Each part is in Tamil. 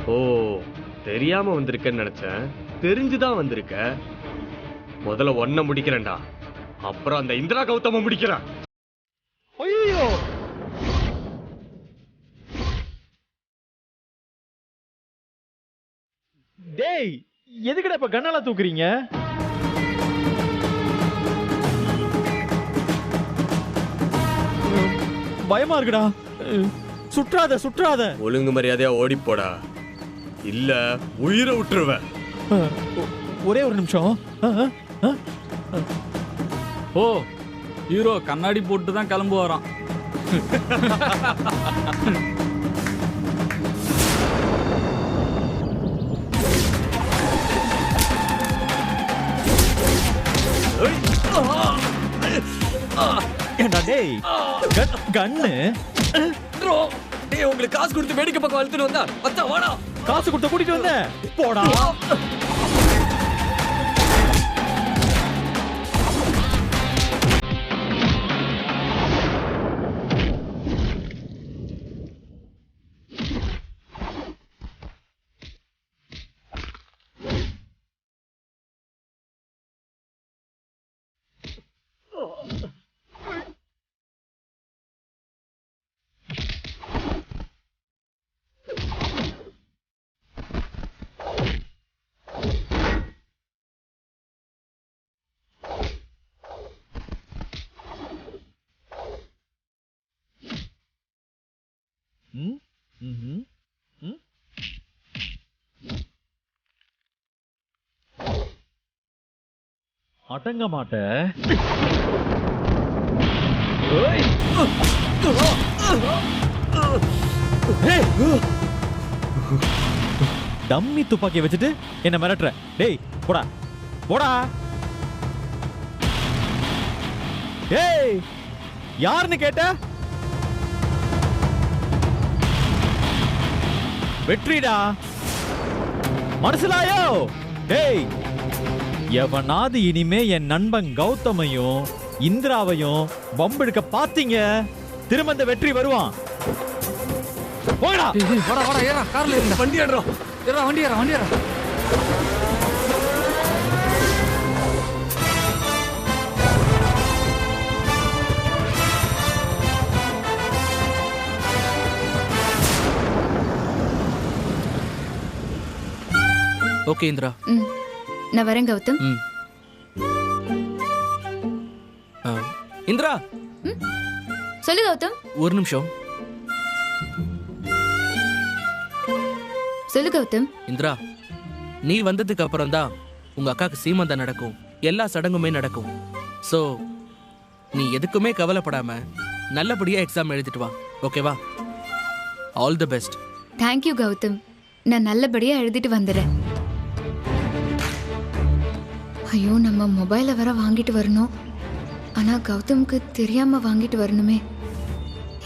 ஓ, தெரியாம வந்திருக்கேன்னு நினைச்சேன். தெரிஞ்சுதான் வந்திருக்க. முதல்ல ஒன்ன முடிக்கிறேன்டா, அப்புறம் அந்த இந்திரா கௌதம முடிக்கிறேன். ஐயோ, டேய் எதுக்குடா இப்ப கண்ணால தூக்குறீங்க? பயமா இருக்குடா. சுற்றாத சுற்றாத. ஒழுங்கு மரியாதையா ஓடி போடா, இல்ல உயிரை விட்டுருவேன். ஒரே ஒரு நிமிஷம். ஓ, ஹீரோ கண்ணாடி போட்டு தான் கிளம்பு வரான். ஏண்டா டேய், கண்ணு டேய், உங்களுக்கு காசு கொடுத்து வேடிக்கை பக்கம் வளர்த்துட்டு வந்தா அத்தா வாடா. காசு கொடுத்த கூட்டிட்டு வந்த போடா. அடங்க மாட்ட. டம்மி துப்பாக்கியை வச்சுட்டு என்ன மிரட்டுற? டேய் போடா போடா. டேய் யாருன்னு கேட்ட? வெற்றிடா, மனசிலாயோ? டேய், எவனாவது இனிமே என் நண்பன் கௌதமையும் இந்திராவையும் பம்பெடுக்க பாத்தீங்க, திரும்ப இந்த வெற்றி வருவான். போடா. வாடா வாடா, ஏறா கார்ல ஏறா. வண்டி ஏறோம். ஏறா வண்டி ஏறா வண்டி ஏறா. ஓகே இந்திரா. நான் வரேன் கௌதம். இந்திரா சொல்லு கௌதம். ஒரு நிமிஷம். சொல்லு கௌதம். இந்திரா, நீ வந்ததுக்கு அப்புறம் தான் உங்க அக்காக்கு சீமந்தம் நடக்கும், எல்லா சடங்குமே நடக்கும். சோ நீ எதுக்குமே கவலைப்படாம நல்லபடியா எக்ஸாம் எழுதிட்டு வா, ஓகேவா? All the best. Thank you Gautam, நான் நல்லபடியா எழுதிட்டு வந்துடுறேன். ஐயோ, நம்ம மொபைலை வர வாங்கிட்டு வரணும். ஆனா கௌதம்க்கு தெரியாம வாங்கிட்டு வரணுமே.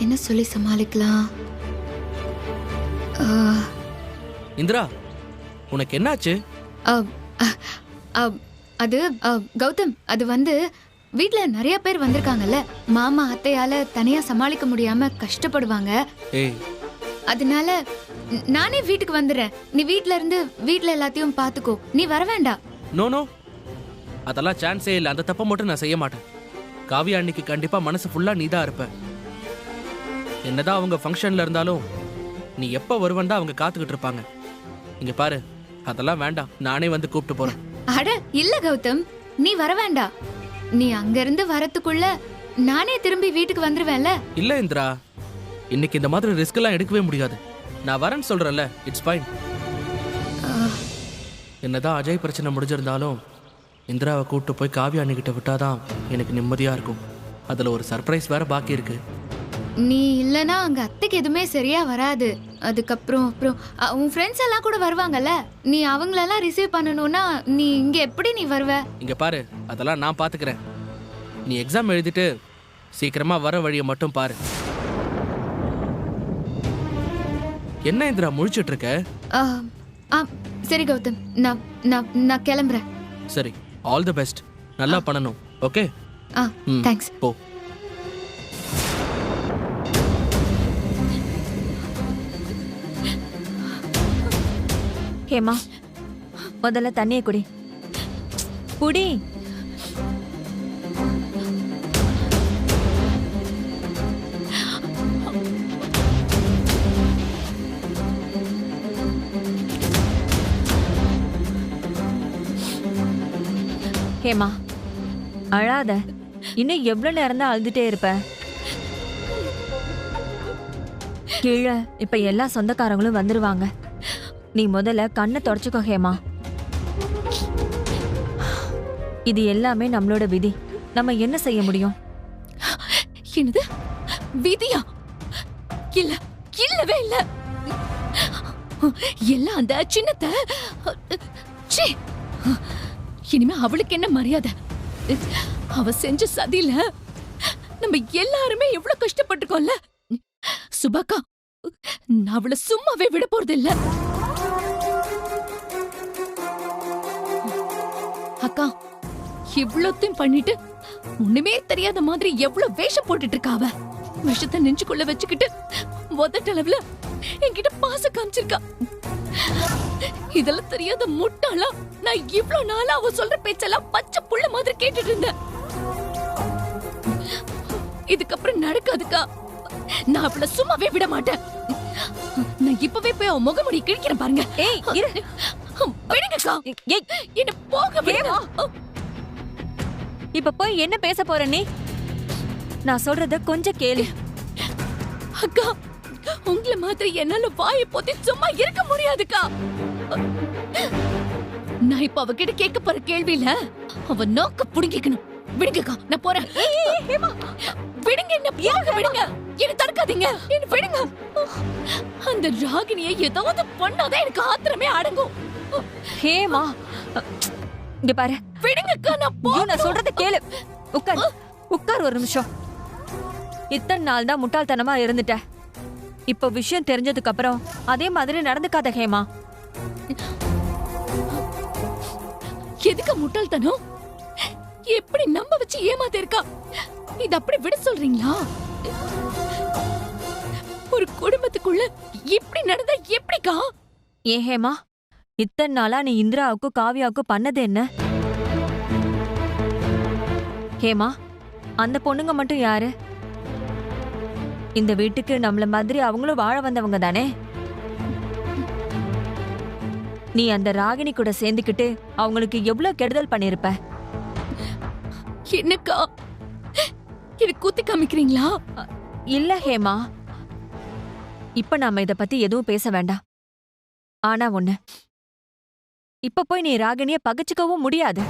என்ன சொல்லி சமாளிக்கலாம்? இந்திரா, உனக்கு என்னாச்சு? அது கௌதம், அது வந்து வீட்ல நிறைய பேர் வந்திருக்காங்கல்ல, மாமா அத்தையால தனியா சமாளிக்க முடியாம கஷ்டப்படுவாங்க. ஏய், அதனால நானே வீட்டுக்கு வந்துடுறேன். நீ வீட்ல இருந்து வீட்ல எல்லாத்தையும் பாத்துக்கோ, நீ வர வேண்டாம். நோ நோ, அதெல்லாம் சான்ஸே இல்லை. அந்த தப்பை மட்டும் நான் செய்ய மாட்டேன். காவியா அன்னைக்கு கண்டிப்பா மனசு ஃபுல்லா நீதான் இருப்ப. என்னதான் அவங்க ஃபங்க்ஷன்ல இருந்தாலும் நீ எப்ப வருவன் தான் அவங்க காத்துக்கிட்டு இருப்பாங்க. இங்க பாரு, அதெல்லாம் வேண்டாம், நானே வந்து கூப்பிட்டு போறேன். அட இல்ல கௌதம், நீ வர வேண்டாம். நீ அங்க இருந்து வரதுக்குள்ள நானே திரும்பி வீட்டுக்கு வந்துருவேன்ல. இல்ல இந்திரா, இன்னைக்கு இந்த மாதிரி ரிஸ்க் எல்லாம் எடுக்கவே முடியாது. நான் வரேன்னு சொல்றேன்ல, இட்ஸ் ஃபைன். என்னதான் அஜய் பிரச்சனை முடிஞ்சிருந்தாலும் இந்திராவை கூப்பிட்டு போய் காவியா அண்ணிக்கிட்ட விட்டாதான் எனக்கு நிம்மதியா இருக்கும். அதுல ஒரு சர்ப்ரைஸ் வேற பாக்கி இருக்கு. நீ இல்லனா அங்க அத்தைக்கு எதுவுமே சரியா வராது. அதுக்கப்புறம் உன் ஃப்ரெண்ட்ஸ் எல்லாம் கூட வருவாங்கல்ல, நீ அவங்களெல்லாம் ரிசீவ் பண்ணணும்னா நீ இங்க எப்படி நீ வருவ? இங்க பாரு, அதெல்லாம் நான் பாத்துக்கிறேன். நீ எக்ஸாம் எழுதிட்டு சீக்கிரமா வர வழியை மட்டும் பாரு. என்ன இந்திரா முழிச்சிட்டு இருக்க? சரி கௌதம், நான் கிளம்புறேன். சரி, ஆல் தி பெஸ்ட். நல்லா பண்ணணும், ஓகே? தேங்க்ஸ். போ. ஹேமா முதல்ல தண்ணியை குடி. குடி. ஹேமா அழாத. இன்னும் எவ்வளவு நேரம் தான் அழுதுட்டே இருப்ப? கீழே இப்ப எல்லா சொந்தக்காரங்களும் வந்துருவாங்க. நீ முதல்ல கண்ணை தொடச்சுக்கோ ஹேமா. இது எல்லாமே நம்மளோட விதி. நம்ம என்ன செய்ய முடியும்? என்னது விதியா? இல்ல, இல்லவே இல்ல. எல்லாம் அந்த சின்னத்தை. ச்சீ, இனிமே அவளுக்கு என்ன மரியாதை? அவ செஞ்ச சதியில நம்ம எல்லாருமே எவ்வளவு கஷ்டப்பட்டுக்கோம்ல. சுபாக்கா, நான் அவளை சும்மாவே விட போறது இல்ல. அக்கா, இவ்வளத்தையும் பண்ணிட்டு ஒண்ணுமே தெரியாத மாதிரி எவ்வளவு வேஷம் போட்டுட்டு இருக்கா அவ. விஷத்தை நெஞ்சுக்குள்ள வச்சுக்கிட்டு உதட்டளவுல என்கிட்ட பாசம் காமிச்சிருக்கா. இதெல்லாம் தெரியாத முட்டாளா நான் இவ்வளவு நாளா அவ சொல்ற பேச்செல்லாம் பச்சை புள்ள மாதிரி கேட்டுட்டு இருந்தேன். இதுக்கப்புறம் நடக்காதுக்கா. நான் அவளை சும்மாவே விட மாட்டேன். நான் இப்பவே போய் அவன் முகமுடி கிழிக்கிறேன் பாருங்க. ஏய் இரு. விடுங்கக்கா. ஏய் என்ன போக விடுங்க. இப்ப போய் என்ன பேச போற நீ? நான் சொல்றத கொஞ்சம் கேளு. அக்கா, உங்களை மாதிரி என்னால வாயை போத்தி சும்மா இருக்க முடியாதுக்கா. நான் இப்ப அவகிட்ட கேட்க போற கேள்வியில அவ நோக்க புடுங்கிக்கணும். விடுங்கக்கா, நான் போறேன். விடுங்க, என்ன போக விடுங்க. என்ன தடுக்காதீங்க, என்ன விடுங்க. அந்த ராகினியை ஏதாவது பண்ணாதான் எனக்கு ஆத்திரமே அடங்கும். ஹேமா இங்க பாரு. விடுங்கக்கா, நான் சொல்றத கேளு. உட்கார், உட்கார் ஒரு நிமிஷம். இத்தனை நாள் தான் முட்டாள்தனமா இருந்துட்ட. இப்ப விஷயம் தெரிஞ்சதுக்கு அப்புறம் அதே மாதிரி நடந்துக்காத ஹேமா. எதுக்கு முட்டாள்தனம்? எப்படி நம்ப வச்சு ஏமாத்த இருக்கா? இது அப்படி விட சொல்றீங்களா? ஒரு குடும்பத்துக்குள்ள இப்படி நடந்தா எப்படிக்கா? ஏ ஹேமா, இத்தனை நாளா நீ இந்திராவுக்கும் காவியாவுக்கும் பண்ணது என்ன? ஹேமா, அந்த பொண்ணுங்க மட்டும் யாரு? இந்த வீட்டுக்கு நம்மள மாதிரி அவங்களும் வாழ வந்தவங்க தானே. நீ அந்த ராகினி கூட சேர்ந்துக்கிட்டு அவங்களுக்கு எவ்வளவு கெடுதல் பண்ணிருப்ப. என்னக்கா இது குத்தி காமிக்கிறீங்களா? இல்ல ஹேமா, இப்ப நாம இத பத்தி எதுவும் பேச வேண்டாம். ஆனா ஒண்ணு, இப்ப போய் நீ ராகினிய பகைச்சுக்கவும் முடியாது.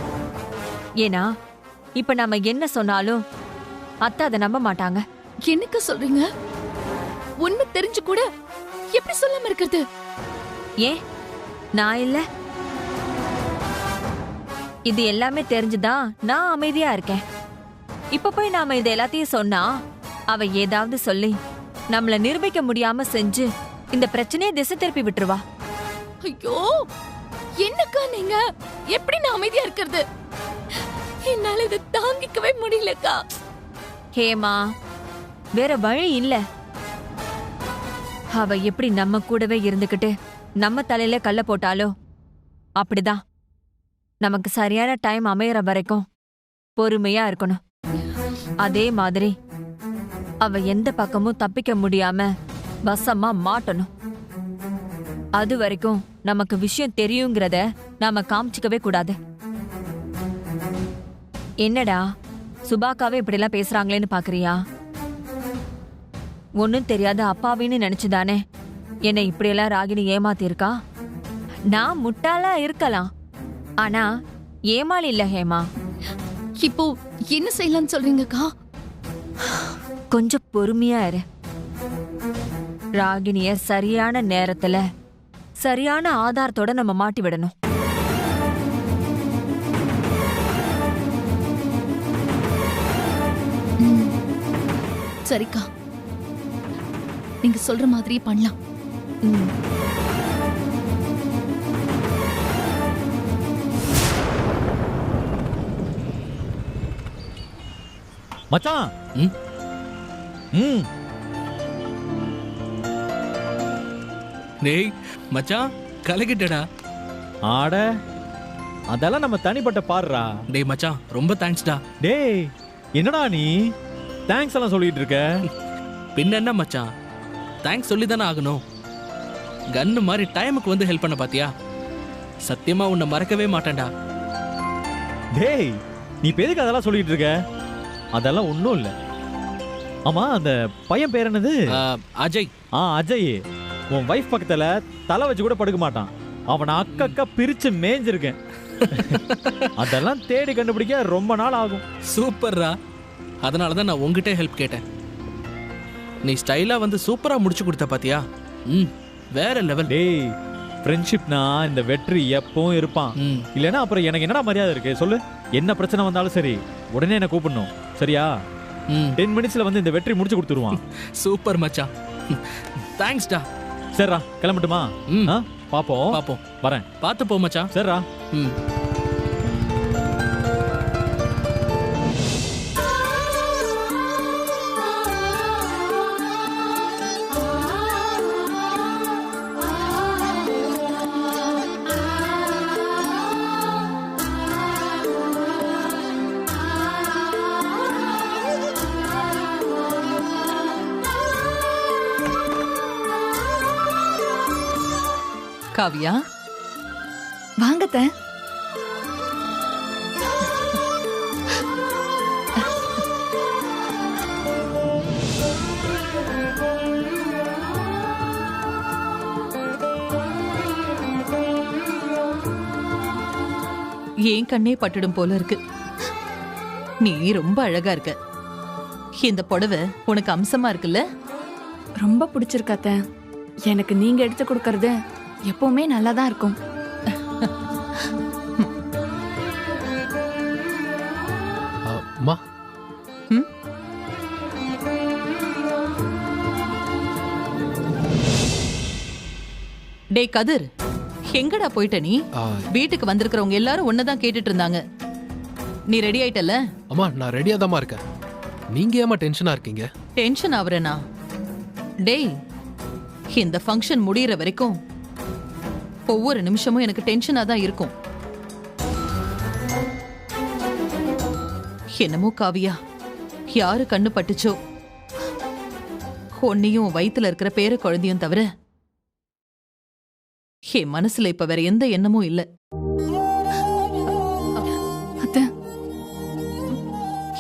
ஏன்னா இப்ப நாம என்ன சொன்னாலும் அத்தை அதை நம்ப மாட்டாங்க. என்னக்கா சொல்றீங்க? உண்மை தெரிஞ்சு கூட எப்படி சொல்லாம இருக்கிறது? ஏன் நான் இல்ல? இது எல்லாமே தெரிஞ்சுதான் நான் அமைதியா இருக்கேன். இப்ப போய் நாம இது எல்லாத்தையும் சொன்னா அவ ஏதாவது சொல்லி நம்மள நிரூபிக்க முடியாம செஞ்சு இந்த பிரச்சனையை திசை திருப்பி விட்டுருவா. ஐயோ, என்னக்கா நீங்க? எப்படி நான் அமைதியா இருக்கிறது? என்னால இதை தாங்கிக்கவே முடியலக்கா. ஹேமா, வேற வழி இல்ல. அவ எப்படி நம்ம கூடவே இருந்துகிட்டு நம்ம தலையில கல்ல போட்டாலோ அப்படிதான். நமக்கு சரியான டைம் அமையற வரைக்கும் பொறுமையா இருக்கணும். அதே மாதிரி அவ எந்த பக்கமும் தப்பிக்க முடியாம வசமா மாட்டணும். அது வரைக்கும் நமக்கு விஷயம் தெரியுங்கிறத நாம காமிச்சிக்கவே கூடாது. என்னடா சுபாக்காவே இப்படிலாம் பேசுறாங்களேன்னு பாக்குறியா? ஒன்னும் தெரியாத அப்பாவின்னு நினைச்சுதானே என்னை இப்படியெல்லாம் ராகினி ஏமாத்திருக்கா. நான் முட்டாளா இருக்கலாம், ஆனா ஏமாளி இல்ல ஹேமா. இப்போ என்ன செய்யலாம்னு சொல்றீங்கக்கா? கொஞ்சம் பொறுமையா இரு. ராகினிய சரியான நேரத்துல சரியான ஆதாரத்தோட நம்ம மாட்டி விடணும். சரிக்கா, நீங்க சொல்ற மாதிரியே பண்ணலாம். ம். மச்சான். ம்? ம். டேய் மச்சான், கலக்கிட்டடா. ஆட அதெல்லாம் நம்ம தனிப்பட்ட பாடுறா. டேய் மச்சான் ரொம்ப தேங்க்ஸ்டா. டேய் என்னடா நீ தேங்க்ஸ் எல்லாம் சொல்லிட்டு இருக்க? பின்ன என்ன மச்சான், தேங்க்ஸ் சொல்லி தானே ஆகணும். கன்னு மாதிரி டைமுக்கு வந்து ஹெல்ப் பண்ண பாத்தியா? சத்தியமா உன்னை மறக்கவே மாட்டேன்டா. டேய் நீ இப்ப எதுக்கு அதெல்லாம் சொல்லிட்டு இருக்க? அதெல்லாம் ஒன்றும் இல்லை. ஆமா அந்த பையன் பேர் என்னது? அஜய். அஜய். உன் வைஃப் பக்கத்துல தலை வச்சு கூட படுக்க மாட்டான். அவனை அக்கா பிரிச்சு மேய்ஞ்சிருக்கேன். அதெல்லாம் தேடி கண்டுபிடிக்க ரொம்ப நாள் ஆகும். சூப்பர்ரா. அதனாலதான் நான் உங்ககிட்ட ஹெல்ப் கேட்டேன். நீ ஸ்டைலா வந்து சூப்பரா முடிச்சு கொடுத்த பாத்தியா? வேற லெவல். டேய் ஃப்ரெண்ட்ஷிப்னா இந்த வெற்றி எப்பவும் இருப்பான். இல்லைன்னா அப்புறம் எனக்கு என்னடா மரியாதை இருக்கு சொல்லு? என்ன பிரச்சனை வந்தாலும் சரி உடனே என்ன கூப்பிடணும், சரியா? 10 மினிட்ஸ்ல வந்து இந்த வெற்றி முடிச்சு கொடுத்துருவான். சூப்பர் மச்சான், தேங்க்ஸ்டா. சரிடா கிளம்பட்டுமா? பாப்போம். வரேன். பார்த்து போ மச்சான். சரிடா. காவியா வாங்கத்த. ஏன் கண்ணே பட்டுடும் போல இருக்கு. நீ ரொம்ப அழகா இருக்க. இந்த புடவை உனக்கு அம்சமா இருக்குல்ல? ரொம்ப பிடிச்சிருக்காத்த. எனக்கு நீங்க எடுத்து கொடுக்கறது எப்பவுமே நல்லாதான் இருக்கும். அம்மா டேய் கதிர், எங்கடா போயிட்ட நீ? வீட்டுக்கு வந்திருக்கிறவங்க எல்லாரும் ஒன்னதான் கேட்டுட்டு இருந்தாங்க. நீ ரெடி ஆயிட்டல? அம்மா நான் ரெடியா தான் இருக்கேன். நீங்க ஏமா டென்ஷனா இருக்கீங்க? டென்ஷன் ஆவறேனா? டேய் இந்த ஃபங்க்ஷன் முடியற வரைக்கும் ஒவ்வொரு நிமிஷமும் எனக்கு டென்ஷனா தான் இருக்கும். என்னமோ காவியா, யாரு கண்ணு பட்டுச்சோ, உன்னையும் வயித்துல இருக்கிற பேர குழந்தையும் தவிர என் மனசுல இப்ப வேற எந்த எண்ணமும் இல்ல.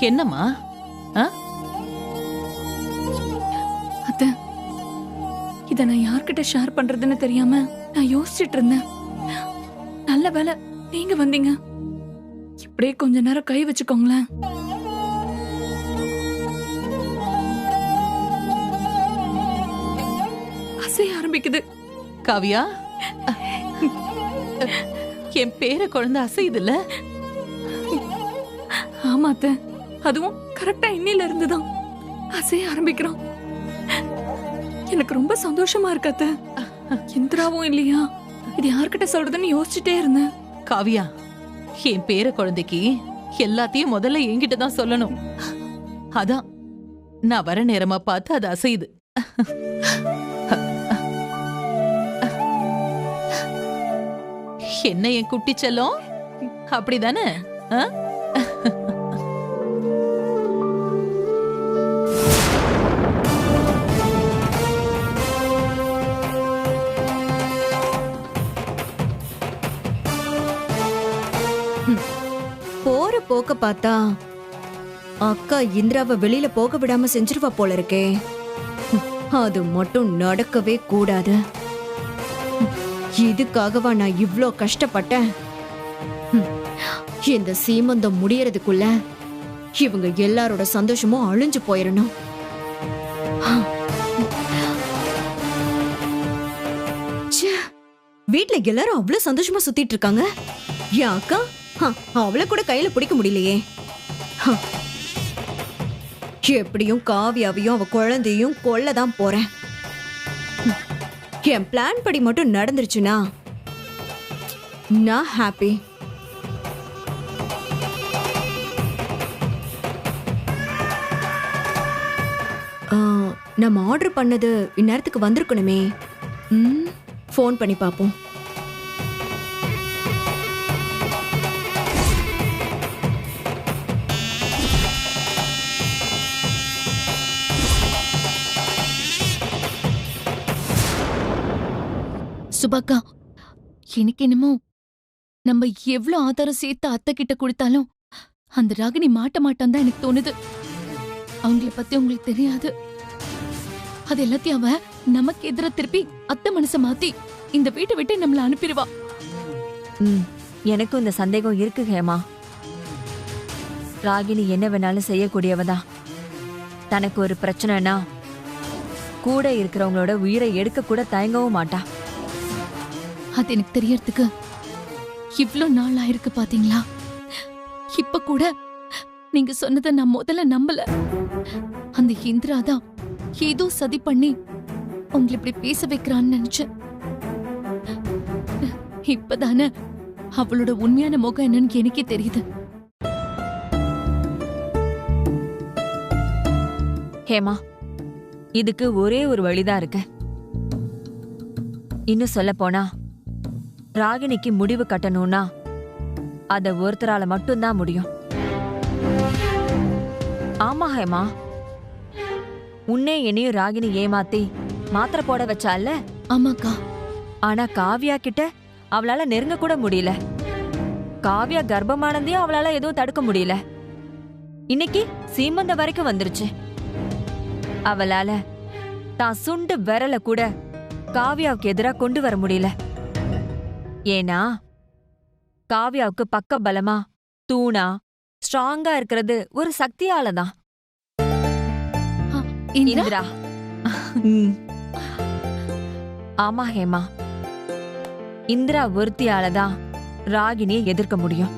என்னம்மா? அத்தை, இத நான் யார்கிட்ட ஷேர் பண்றதுன்னு தெரியாம நான் யோசிச்சுட்டு இருந்தேன். நல்ல வேலை நீங்க வந்தீங்க. இப்படியே கொஞ்ச நேரம் கை வச்சுக்கோங்களேன். அசைய ஆரம்பிக்குது. காவியா, என் பேர குழந்தை அசையுதுல்ல? ஆமா அத்தை, அதுவும் கரெக்டா இன்னில இருந்துதான் அசைய ஆரம்பிக்கிறோம். எனக்கு ரொம்ப சந்தோஷமா இருக்கு அத்தை. இந்திராவும் இல்லையா, இது யார்கிட்ட சொல்றதுன்னு யோசிச்சுட்டே இருந்தேன். காவியா, என் பேர குழந்தைக்கு எல்லாத்தையும் முதல்ல என்கிட்ட தான் சொல்லணும். அதான் நான் வர நேரமா பார்த்து அது அசையுது. என்ன என் குட்டி செல்லம், அப்படிதானே? போற போக்க பார்த்தா அக்கா இந்திராவை வெளியில போக விடாம செஞ்சிருவா போல இருக்கே. அது மட்டும் நடக்கவே கூடாது. இதுக்காகவா நான் இவ்ளோ கஷ்டப்பட்டேன்? இந்த சீமந்தம் முடியறதுக்குள்ள இவங்க எல்லாரோட சந்தோஷமும் அழிஞ்சு போயிடணும். வீட்ல எல்லாரும் அவ்வளவு சந்தோஷமா சுத்திட்டு இருக்காங்க. என் அக்கா அவளை கூட கையில பிடிக்க முடியலையே. எப்படியும் காவியாவையும் அவ குழந்தையும் கொல்லதான் போறேன். என் பிளான் படி மட்டும் நடந்துருச்சுன்னா நான் ஹாப்பி. நம்ம ஆர்டர் பண்ணது இந்நேரத்துக்கு வந்திருக்கணுமே. ஃபோன் பண்ணி பார்ப்போம். சுபாக்கா, எனக்கு என்னமோ நம்ம எவ்வளவு ஆதாரம் சேர்த்து அத்தை கிட்ட கொடுத்தாலும் அந்த ராகினி மாட்ட மாட்டான் தான் எனக்கு தோணுது. அவங்கள பத்தி உங்களுக்கு தெரியாது. அது எல்லாத்தையும் அவ நமக்கு எதிர திருப்பி அத்தை மனசை மாத்தி இந்த வீட்டை விட்டு நம்மள அனுப்பிடுவா. எனக்கும் இந்த சந்தேகம் இருக்கு ஹேமா. ராகினி என்ன வேணாலும் செய்யக்கூடியவதான். தனக்கு ஒரு பிரச்சனைனா கூட இருக்கிறவங்களோட உயிரை எடுக்க கூட தயங்கவும் மாட்டா. அது எனக்கு தெரியறதுக்கு இவ்ளோ நாள் ஆயிருக்கு பாத்தீங்களா? இப்ப கூட நீங்க சொன்னதை நான் முதல்ல நம்பல. அந்த இந்திரா தான் ஏதோ சதி பண்ணி உங்களை இப்படி பேச வைக்கிறான்னு நினைச்சேன். இப்பதானே அவளோட உண்மையான முகம் என்னன்னு எனக்கே தெரியுது. ஹேமா, இதுக்கு ஒரே ஒரு வழிதான் இருக்கு. இன்னும் சொல்ல போனா ராகினிக்கு முடிவு கட்டணும்னா அத ஒருத்தரால மட்டும்தான் முடியும். ஆமா ஹேமா, உன்னே என்னையும் ராகினி ஏமாத்தி மாத்திரை போட வச்சால. ஆமாக்கா. ஆனா காவ்யா கிட்ட அவளால நெருங்க கூட முடியல. காவ்யா கர்ப்பமானதையும் அவளால எதுவும் தடுக்க முடியல. இன்னைக்கு சீமந்த வரைக்கும் வந்துருச்சு. அவளால தான் சுண்டு விரல கூட காவ்யாவுக்கு எதிராக கொண்டு வர முடியல. ஏன்னா காவ்யாவுக்கு பக்க பலமா தூணா ஸ்ட்ராங்கா இருக்கிறது ஒரு சக்தியாலதான். இந்திரா. ஆமா ஹேமா, இந்திரா ஒருத்தியாலதான் ராகினியை எதிர்க்க முடியும்.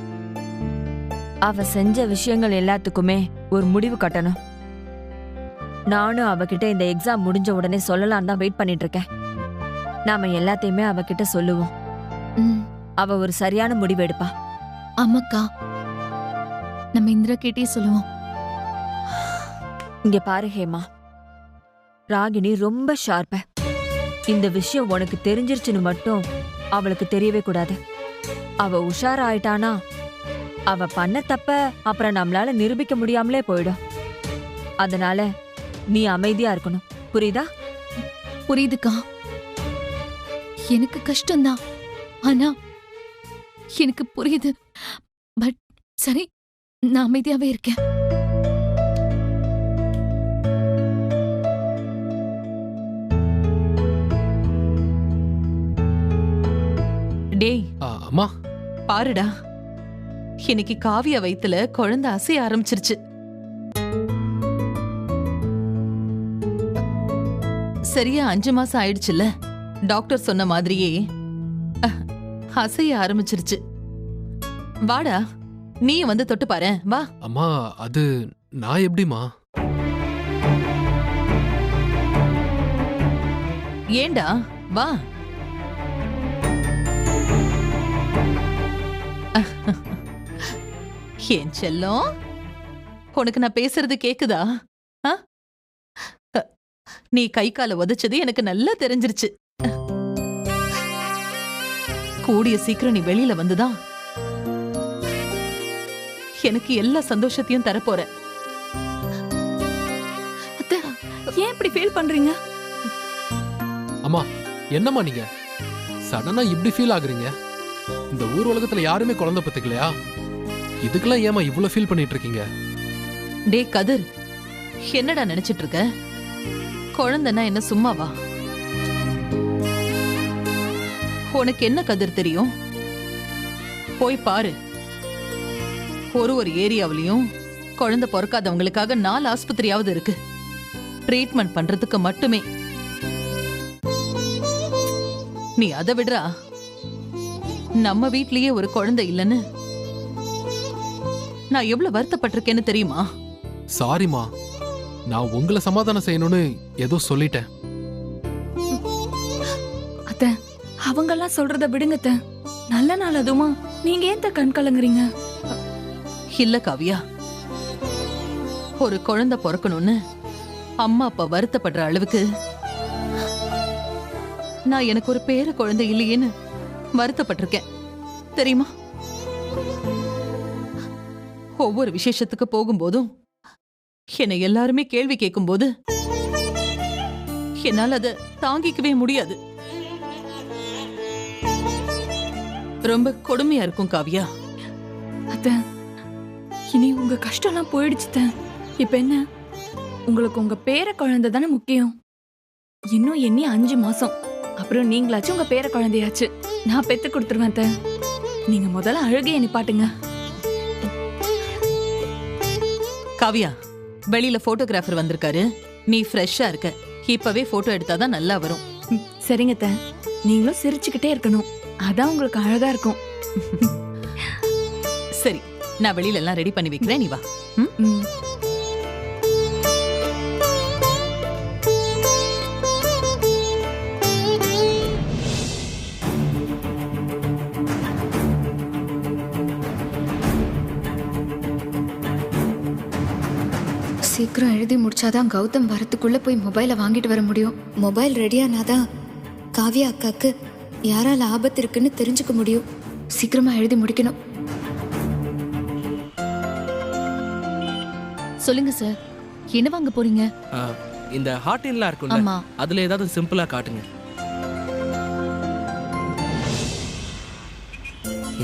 அவ செஞ்ச விஷயங்கள் எல்லாத்துக்குமே ஒரு முடிவு கட்டணும். நானும் அவகிட்ட இந்த எக்ஸாம் முடிஞ்ச உடனே சொல்லலாம் தான் வெயிட் பண்ணிட்டு இருக்கேன். நாம எல்லாத்தையுமே அவகிட்ட சொல்லுவோம். அவ ஒரு சரியான முடிவு எடுப்பா. ஆமாக்கா, நம்ம இந்திரா கேட்டே சொல்லுவோம். இங்க பாரு ஹேமா, ராகினி ரொம்ப ஷார்ப்ப. இந்த விஷயம் உனக்கு தெரிஞ்சிருச்சுன்னு மட்டும் அவளுக்கு தெரியவே கூடாது. அவ உஷாராயிட்டானா அவ பண்ண தப்ப அப்புறம் நம்மளால நிரூபிக்க முடியாமலே போயிடும். அதனால நீ அமைதியா இருக்கணும், புரியுதா? புரியுதுக்கா. எனக்கு கஷ்டம்தான், ஆனா எனக்கு புரியுது. பட் சரி, நான் அமைதியாவே இருக்கேன். டேய் அம்மா, பாருடா, இன்னைக்கு காவியா வயித்துல குழந்தை அசைய ஆரம்பிச்சிருச்சு. சரியா 5 மாசம் ஆயிடுச்சுல்ல. டாக்டர் சொன்ன மாதிரியே அசைய ஆரம்பிச்சிருச்சு. வாடா, நீ வந்து தொட்டு பாரு, வா. அம்மா, அது நான் எப்படிமா? ஏண்டா, வா. ஏன் செல்லம், உனக்கு நான் பேசுறது கேக்குதா? நீ கை கால உதைச்சது எனக்கு நல்லா தெரிஞ்சிருச்சு. கூடிய சீக்கிரம் நீ வெளியில வந்துதான் எனக்கு எல்லா சந்தோஷத்தையும் தரப்போற. அத்தை, ஏன் இப்படி ஃபீல் பண்றீங்க? அம்மா, என்னம்மா நீங்க சடனா இப்படி ஃபீல் ஆகுறீங்க? இந்த ஊர் உலகத்துல யாருமே குழந்தை பத்துக்கலையா? இதுக்கெல்லாம் ஏமா இவ்வளவு ஃபீல் பண்ணிட்டு இருக்கீங்க? டே கதிர், என்னடா நினைச்சிட்டு இருக்க? குழந்தைன்னா என்ன சும்மாவா? உனக்கு என்ன கதிர் தெரியும்? போய் பாரு. ஒரு ஏரியாவிலையும் குழந்தை பிறக்காதவங்களுக்காக 4 ஆஸ்பத்திரியாவது இருக்கு, ட்ரீட்மெண்ட் பண்றதுக்கு மட்டுமே. நீ அதை விடுறா. நம்ம வீட்லயே ஒரு குழந்தை இல்லைன்னு நான் எவ்வளவு வருத்தப்பட்டிருக்கேன்னு தெரியுமா? சாரிமா, நான் உங்களை சமாதானம் செய்யணும்னு ஏதோ சொல்லிட்டேன். அத்தை, அவங்கெல்லாம் சொல்றத விடுங்க அத்தை. நல்ல நாள் அதுமா, நீங்க ஏன் கண் கலங்குறீங்க? இல்ல காவியா, ஒரு குழந்தை பிறக்கணும்னு அம்மா அப்பா வருத்தப்படுற அளவுக்கு நான் எனக்கு ஒரு பேர குழந்தை இல்லையேன்னு வருத்தப்பட்டிருக்கேன் தெரியுமா? ஒவ்வொரு விசேஷத்துக்கு போகும்போதும் என்னை எல்லாருமே கேள்வி கேட்கும் போது என்னால் அதை தாங்கிக்கவே முடியாது. ரொம்ப கொடுமையா இருக்கும் காவியா. அத்த இனி உங்க கஷ்டம்லாம் போயிடுச்சு அத்தை. இப்ப என்ன உங்களுக்கு உங்க பேர குழந்தை தானே முக்கியம். இன்னும் எண்ணி 5 மாசம், அப்புறம் நீங்களாச்சும் உங்க பேர குழந்தையாச்சு. நான் பெத்து கொடுத்துருவேன் அத்தை. நீங்க முதல்ல அழுகையை நிப்பாட்டுங்க. காவியா, வெளியில போட்டோகிராஃபர் வந்திருக்காரு. நீ ஃப்ரெஷ்ஷா இருக்க, இப்பவே போட்டோ எடுத்தாதான் நல்லா வரும். சரிங்க அத்தை, நீங்களும் சிரிச்சுக்கிட்டே இருக்கணும், அதான் உங்களுக்கு அழகா இருக்கும். சரி, நான் வெளியில எல்லாம் ரெடி பண்ணி வைக்கிறேன், நீ வா. ம். சீக்கிரம் எழுதி முடிச்சாதான் கௌதம் வரத்துக்குள்ள போய் மொபைலை வாங்கிட்டு வர முடியும். மொபைல் ரெடியானாதான் காவியா அக்காக்கு யாரால ஆபத்து இருக்குன்னு தெரிஞ்சுக்க முடியும். சீக்கிரமா எழுதி முடிக்கணும். சொல்லுங்க சார், என்ன வாங்க போறீங்க? இந்த ஹார்டின்லாம் இருக்கும்ல, ஆமா. அதுல ஏதாவது சிம்பிளா காட்டுங்க.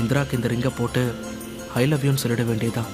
இந்திராக்கு இந்த ரிங்க போட்டு ஐ லவ் யூன்னு சொல்லிட வேண்டியதான்.